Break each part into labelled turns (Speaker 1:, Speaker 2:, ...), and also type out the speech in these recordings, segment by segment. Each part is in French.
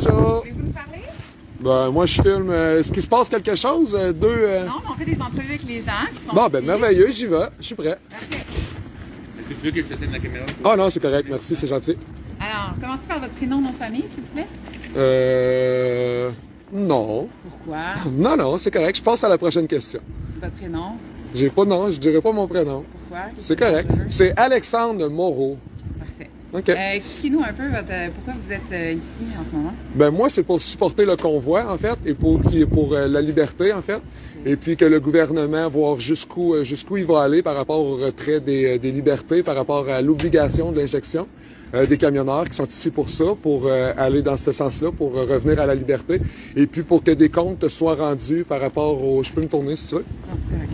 Speaker 1: Bonjour.
Speaker 2: Pouvez-vous nous parler?
Speaker 1: Ben, moi, je filme. Est-ce qu'il se passe quelque chose?
Speaker 2: Non, mais on fait des entrevues avec les gens qui sont
Speaker 1: Bon, ben,
Speaker 2: ici.
Speaker 1: merveilleux, j'y vais. Je suis prêt.
Speaker 2: Parfait.
Speaker 3: Est-ce que tu veux que je te tienne la caméra?
Speaker 1: Ah non, c'est correct, merci, c'est gentil.
Speaker 2: Alors, commencez par votre prénom, nom de famille, s'il vous plaît.
Speaker 1: Non.
Speaker 2: Pourquoi?
Speaker 1: Non, non, c'est correct. Je passe à la prochaine question.
Speaker 2: Votre prénom.
Speaker 1: J'ai pas de nom, je dirais pas mon prénom.
Speaker 2: Pourquoi?
Speaker 1: C'est correct. C'est Alexandre Moreau.
Speaker 2: Parfait.
Speaker 1: OK.
Speaker 2: Expliquez-nous un peu pourquoi vous êtes ici en ce moment.
Speaker 1: Ben moi, c'est pour supporter le convoi, en fait, et pour la liberté, en fait. Et puis que le gouvernement, voir jusqu'où il va aller par rapport au retrait des libertés, par rapport à l'obligation de l'injection des camionneurs qui sont ici pour ça, pour aller dans ce sens-là, pour revenir à la liberté. Et puis pour que des comptes soient rendus par rapport au... Je peux me tourner si tu veux?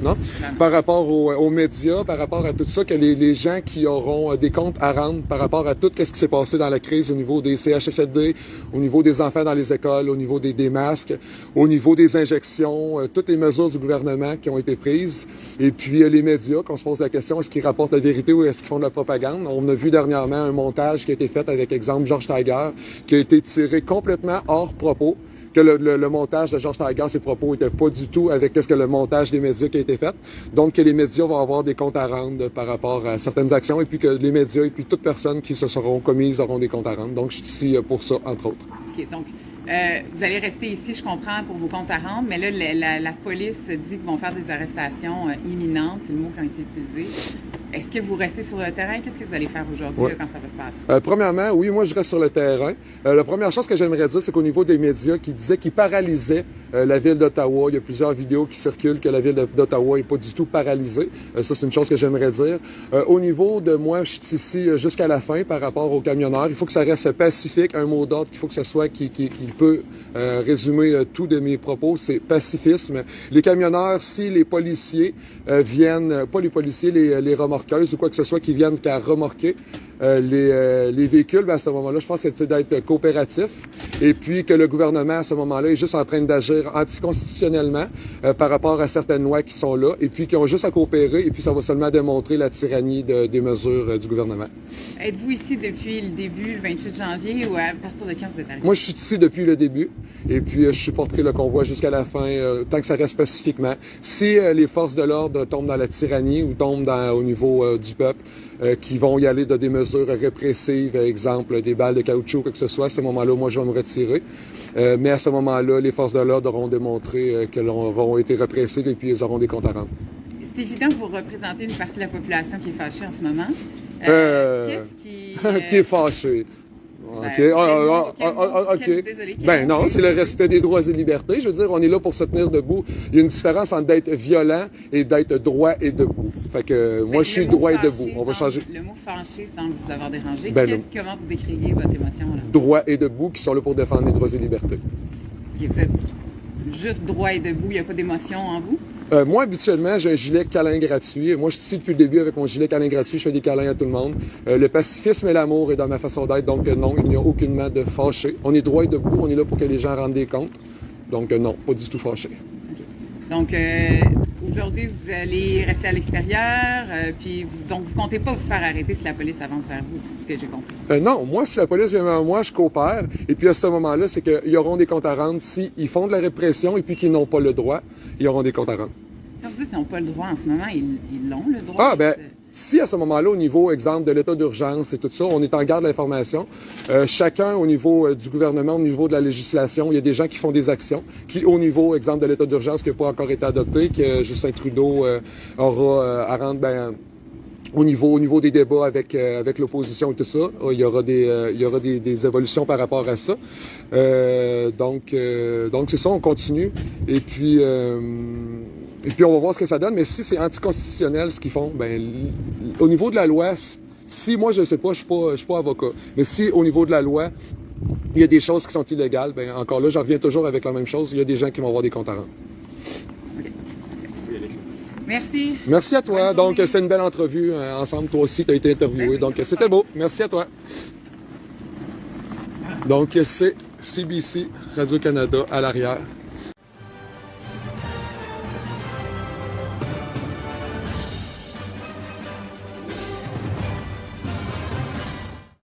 Speaker 1: Non? Par rapport aux médias, par rapport à tout ça, que les gens qui auront des comptes à rendre par rapport à tout ce qui s'est passé dans la crise au niveau des CHSLD, au niveau des enfants dans les écoles, au niveau des masques, au niveau des injections, toutes les mesures du gouvernement qui ont été prises. Et puis les médias, qu'on se pose la question, est-ce qu'ils rapportent la vérité ou est-ce qu'ils font de la propagande? On a vu dernièrement un montage qui a été fait avec, exemple, Georges Tiger, qui a été tiré complètement hors propos. Que le montage de Georges Tiger, ses propos n'étaient pas du tout avec ce que le montage des médias qui a été fait. Donc, que les médias vont avoir des comptes à rendre par rapport à certaines actions et puis que les médias et puis toute personne qui se seront commises auront des comptes à rendre. Donc, je suis ici pour ça, entre autres.
Speaker 2: OK, donc, vous allez rester ici, je comprends, pour vos comptes à rendre, mais là, la police dit qu'ils vont faire des arrestations imminentes, c'est le mot qui a été utilisé. Est-ce que vous restez sur le terrain? Qu'est-ce que vous allez faire aujourd'hui quand ça va se passer?
Speaker 1: Premièrement, oui, moi je reste sur le terrain. La première chose que j'aimerais dire, c'est qu'au niveau des médias qui disaient qu'ils paralysaient la ville d'Ottawa, il y a plusieurs vidéos qui circulent que la ville d'Ottawa n'est pas du tout paralysée. Ça, c'est une chose que j'aimerais dire. Au niveau de moi, je suis ici jusqu'à la fin par rapport aux camionneurs. Il faut que ça reste pacifique. Un mot d'ordre qu'il faut que ce soit qui peut résumer tout de mes propos, c'est pacifisme. Les camionneurs, si les policiers viennent, pas les policiers, les remorqueuses ou quoi que ce soit qui viennent qu'à remorquer les véhicules, ben à ce moment-là, je pense que c'est d'être coopératif et puis que le gouvernement, à ce moment-là, est juste en train d'agir anticonstitutionnellement par rapport à certaines lois qui sont là et puis qui ont juste à coopérer et puis ça va seulement démontrer la tyrannie des mesures du gouvernement.
Speaker 2: Êtes-vous ici depuis le début, le 28 janvier, ou à partir de quand vous êtes arrivé?
Speaker 1: Moi, je suis ici depuis le début et puis je supporterai le convoi jusqu'à la fin, tant que ça reste pacifiquement. Si les forces de l'ordre tombent dans la tyrannie ou tombent au niveau du peuple, qui vont y aller de des mesures répressives, exemple des balles de caoutchouc, quoi que ce soit, à ce moment-là, moi, je vais me retirer. Mais à ce moment-là, les forces de l'ordre auront démontré qu'elles auront été répressives et puis ils auront des comptes à rendre.
Speaker 2: C'est évident que vous représentez une partie de la population qui est fâchée en ce moment. Qu'est-ce qui...
Speaker 1: qui est fâché. OK. OK.
Speaker 2: Désolé,
Speaker 1: Ben non, c'est le respect des droits et libertés. Je veux dire, on est là pour se tenir debout. Il y a une différence entre d'être violent et d'être droit et debout. Fait que moi, je suis droit et debout. On va changer.
Speaker 2: Le mot fâché semble vous avoir dérangé.
Speaker 1: Ben,
Speaker 2: Comment vous décririez votre émotion, là?
Speaker 1: Droit et debout qui sont là pour défendre les droits et libertés.
Speaker 2: Okay, vous êtes juste droit et debout, il n'y a pas d'émotion en vous?
Speaker 1: Moi, habituellement, j'ai un gilet câlin gratuit. Moi, je suis ici depuis le début avec mon gilet câlin gratuit. Je fais des câlins à tout le monde. Le pacifisme et l'amour est dans ma façon d'être. Donc, non, il n'y a aucunement de fâché. On est droit et debout. On est là pour que les gens rendent des comptes. Donc, non, pas du tout fâché.
Speaker 2: Okay. Donc, aujourd'hui, vous allez rester à l'extérieur. Donc, vous comptez pas vous faire arrêter si la police avance vers vous, c'est ce que j'ai compris.
Speaker 1: Non, moi, si la police vient vers moi, je coopère. Et puis, à ce moment-là, c'est qu'ils auront des comptes à rendre s'ils font de la répression et puis qu'ils n'ont pas le droit, ils auront des comptes à rendre.
Speaker 2: Quand vous dites qu'ils n'ont pas le droit en ce moment, ils l'ont le droit?
Speaker 1: Ah, ben, si à ce moment-là, au niveau, exemple, de l'état d'urgence et tout ça, on est en garde de l'information, chacun au niveau du gouvernement, au niveau de la législation, il y a des gens qui font des actions, qui au niveau, exemple, de l'état d'urgence qui n'a pas encore été adopté, que Justin Trudeau aura à rendre, ben, au niveau des débats avec l'opposition et tout ça, il y aura des évolutions par rapport à ça. Donc c'est ça, on continue. Et puis on va voir ce que ça donne. Mais si c'est anticonstitutionnel ce qu'ils font, ben au niveau de la loi, si moi je sais pas, je suis pas avocat, mais si au niveau de la loi il y a des choses qui sont illégales, ben encore là, j'en reviens toujours avec la même chose. Il y a des gens qui vont avoir des comptes à rendre.
Speaker 2: Merci.
Speaker 1: Merci à toi. Donc, c'était une belle entrevue ensemble. Toi aussi, tu as été interviewé. Donc, c'était beau. Merci à toi. Donc, c'est CBC Radio-Canada à l'arrière.